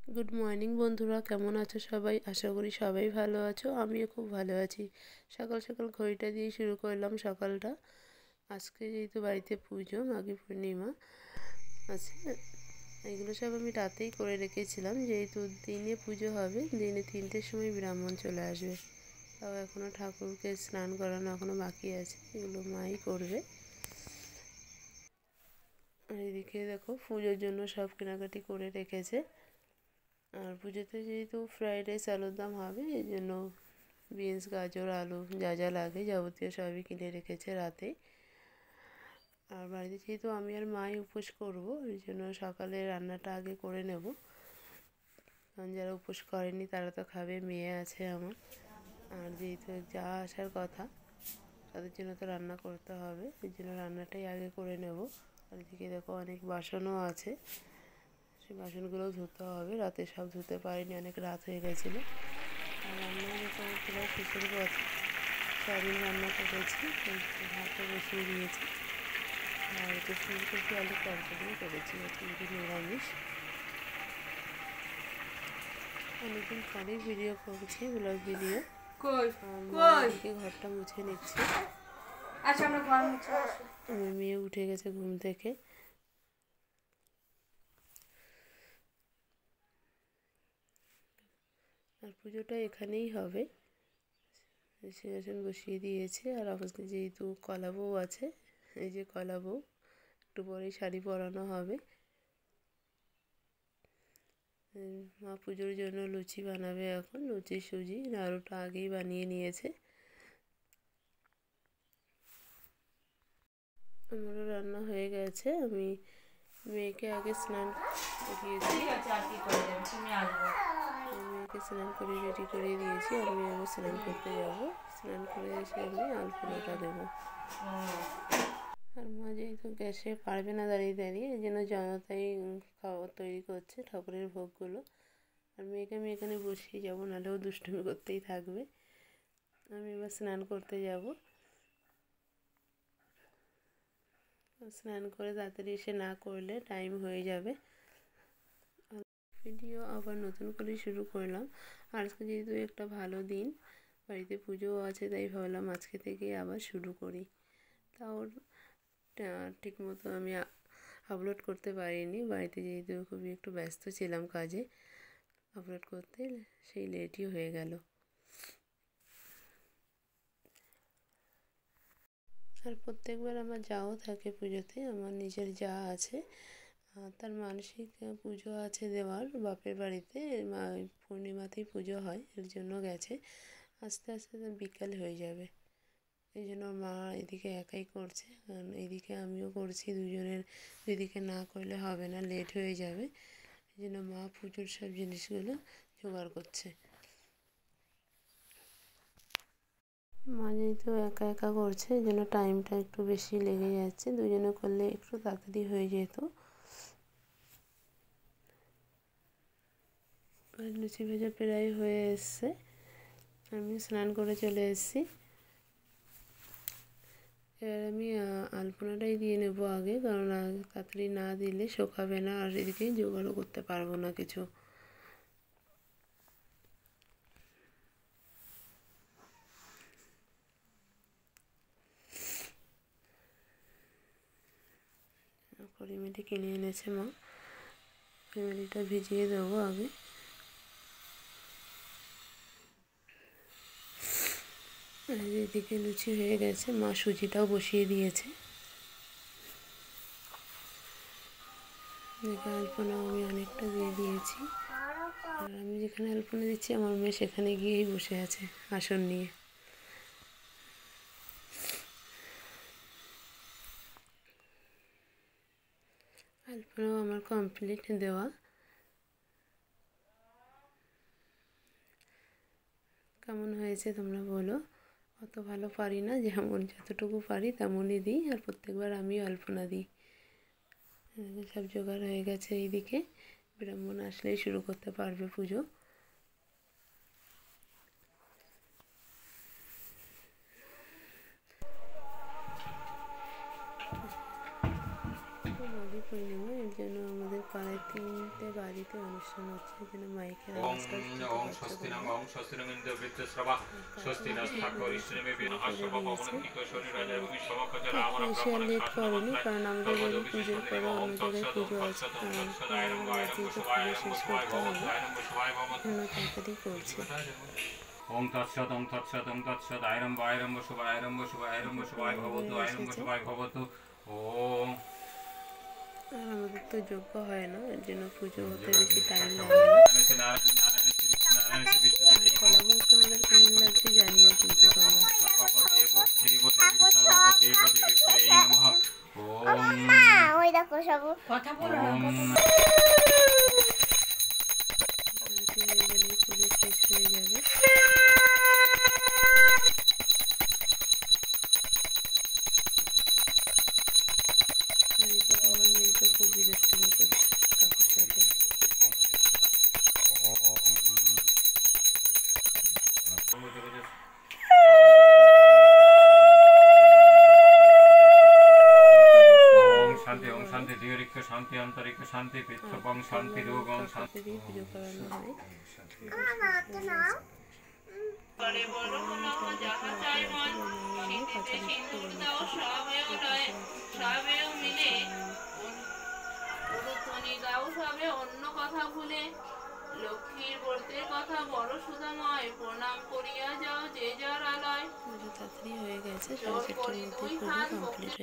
Good morning বন্ধুরা, কেমন আছো সবাই? আশা করি সবাই ভালো আছো। আমিও খুব ভালো আছি। সকাল সকাল ঘড়িটা দিয়ে শুরু করলাম সকালটা। আজকে যেহেতু বাড়িতে পুজো, মাঘী পূর্ণিমা আছে, এগুলো সব আমি রাতেই করে রেখেছিলাম, যেহেতু দিনে পুজো হবে, দিনে 3টের সময় ব্রাহ্মণ চলে আসবে। তাও এখনও ঠাকুরকে স্নান করানো এখনও বাকি আছে, এগুলো মাই করবে। আর এদিকে দেখো পুজোর জন্য সব কেনাকাটি করে রেখেছে। আর পুজোতে যেহেতু ফ্রাইড রাইস আলুর দম হবে, এই জন্য বিনস, গাজর, আলু যা যা লাগে যাবতীয় সবই কিনে রেখেছে রাতে। আর বাড়িতে যেহেতু আমি আর মাই উপোস করবো, ওই জন্য সকালে রান্নাটা আগে করে নেব, কারণ যারা উপোস করেনি তারা তো খাবে, মেয়ে আছে আমার। আর যেহেতু যা আসার কথা, তাদের জন্য তো রান্না করতে হবে, এই জন্য রান্নাটাই আগে করে নেব। আর এদিকে দেখো অনেক বাসনও আছে, সেই বাসনগুলোও ধুতে হবে, রাতে সব ধুতে পারিনি, অনেক রাত হয়ে গেছিলো। আর রান্না যখন প্রায় শেষের পথে, সয়াবিন রান্না করেছি, ভাতও বসিয়ে দিয়েছি। আর একটু ফুলকপি আলু তরকারিও করেছি, কিন্তু নিরামিষ। অনেকদিন পরেই ভিডিও করছি, ব্লগ ভিডিও। এদিকে ঘরটা মুছে নিচ্ছি। আমার মেয়ে উঠে গেছে ঘুম থেকে। আর পুজোটা এখানেই হবে, সিংহাসন বসিয়ে দিয়েছে। আর অবশ্য যেহেতু কলা বউ আছে, এই যে কলা বউ, একটু পরেই শাড়ি পরানো হবে। মা পুজোর জন্য লুচি বানাবে এখন, লুচি সুজি নাড়ুটা আগেই বানিয়ে নিয়েছে। আমারও রান্না হয়ে গেছে, আমি মেয়েকে আগে স্নান করিয়েছি, মেয়েকে স্নান করিয়ে রেডি করিয়ে দিয়েছি। আমি আবার স্নান করতে যাব, স্নান করে এসে আমি আলপনাটা দেবো। আর মা যেহেতু গ্যাসে পারবে না দাঁড়িয়ে দাঁড়িয়ে, এই জন্য জনতাই খাবার তৈরি করছে ঠাকুরের ভোগগুলো। আর মেয়েকে আমি এখানে বসিয়ে যাবো, নাহলেও দুষ্টুমি করতেই থাকবে। আমি এবার স্নান করতে যাব, স্নান করে তাড়াতাড়ি এসে না করলে টাইম হয়ে যাবে। ভিডিও আবার নতুন করে শুরু করলাম। আজকে যেহেতু একটা ভালো দিন, বাড়িতে পুজোও আছে, তাই ভাবলাম আজকে থেকে আবার শুরু করি। তাও ঠিক মতো আমি আপলোড করতে পারিনি, বাড়িতে যেহেতু খুবই একটু ব্যস্ত ছিলাম কাজে, আপলোড করতে সেই লেটই হয়ে গেল। আর প্রত্যেকবার আমার যাও থাকে পুজোতে, আমার নিজের যা আছে, তার মানসিক পুজো আছে দেওয়ার বাপের বাড়িতে, পূর্ণিমাতেই পুজো হয়, এর জন্য গেছে। আস্তে আস্তে বিকাল হয়ে যাবে, এই জন্য মা এদিকে একাই করছে, কারণ এদিকে আমিও করছি, দুজনের দুদিকে না করলে হবে না, লেট হয়ে যাবে। এই জন্য মা পুজোর সব জিনিসগুলো জোগাড় করছে। মা যেহেতু একা একা করছে, এই জন্য টাইমটা একটু বেশি লেগে যাচ্ছে, দুজনে করলে একটু তাড়াতাড়ি হয়ে যেত। লুচি ভেজা প্রায় হয়ে এসছে, আমি স্নান করে চলে এসেছি। এবার আমি আলপনাটাই দিয়ে নেব আগে, কারণ তাড়াতাড়ি না দিলে শোকাবে না, আর এদিকে জোগাড়ও করতে পারবো না কিছু। পরিমেটি কিনে এনেছে মা, পরিমেটিটা ভিজিয়ে দেবো আগে। আর এদিকে লুচি হয়ে গেছে, মা সুজিটাও বসিয়ে দিয়েছে। দেখে আলপনাও আমি অনেকটা দিয়ে দিয়েছি। আর আমি যেখানে আলপনা দিচ্ছি, আমার মেয়ে সেখানে গিয়েই বসে আছে আসন নিয়ে। আলপনাও আমার কমপ্লিট দেওয়া। কেমন হয়েছে তোমরা বলো? অত ভালো পারি না, যেমন যতটুকু পারি তেমনই দিই, আর প্রত্যেকবার আমিও আলপনা দিই। সব জোগাড় হয়ে গেছে, এইদিকে ব্রাহ্মণ আসলেই শুরু করতে পারবে পুজো। মাঘী ওই জন্য এর জন্য আমাদের পাড়ায় 3টে বাড়িতে অনুষ্ঠান হচ্ছে, এই জন্য মাইকের আওয়াজটা শুনতে ওম পাচ্ছ স্বস্তিনাং তোমরা। ওম স্বস্তিনাং ইন্দ্রবৃত্তশ্রবা স্বস্তিনস্থাকো ঋষ্টনেমে পুজো বিনহস্যবা করে নিয়েছে। পবনন্তিকো শরীরাজর্ভূমি সমকজ একটু রাবণ বেশি আর ব্রহ্মণ লেট করেনি, শাসনমন্ত্রায় কারণ আমাদের বাড়ি পুজোর পরে সর্বযোগীশ্বরনির্মম অন্য জায়গায় তৎসৎ ওম পুজো আছে, তৎসৎ ওম আর তৎসৎ আয়রং আমাদের আয়রং যেহেতু বসুবায় পুজো আয়রং শেষ বসুবায় করতে ভবতু হবে, আয়রং বসুবায় ভবতু। জন্য তাড়াতাড়ি করছে। ওম তৎসৎ ওম তৎসৎ ওম তৎসৎ আয়রং আয়রং বসুবায় আয়রং বসুবায় আয়রং বসুবায় ভবতু হয়ে আয়রং এসেছে। বসুবায় ভবতু। ওম আর আমাদের তো যোগ্য হয় না, এর জন্য পুজো হতে বেশি টাইম লাগে না। আর কলা ভোগটা আমাদের কেমন লাগছে জানিও কিন্তু তোমরা। ওই দেখো সব কথা বলো আরতি হয়ে গেলেই পুজো শেষ হয়ে যাবে। আর এদিকে আমার মেয়েটা খুবই দুষ্টুমি করছে কাকুর সাথে। শান্তি ওম শান্তি দীর্ঘ শান্তি আন্তরিক শান্তি পৃথ্বং শান্তি রোগং শান্তি। দিয়ে পুজো করানো হয়। অন্য কথা ভুলে লক্ষ্মীর ব্রতের কথা বড় সুধাময় প্রণাম করিয়া যাও যে যার আলয়। পুজো তাড়াতাড়ি হয়ে গেছে, 4:30টার মধ্যে পুজো কমপ্লিট হয়ে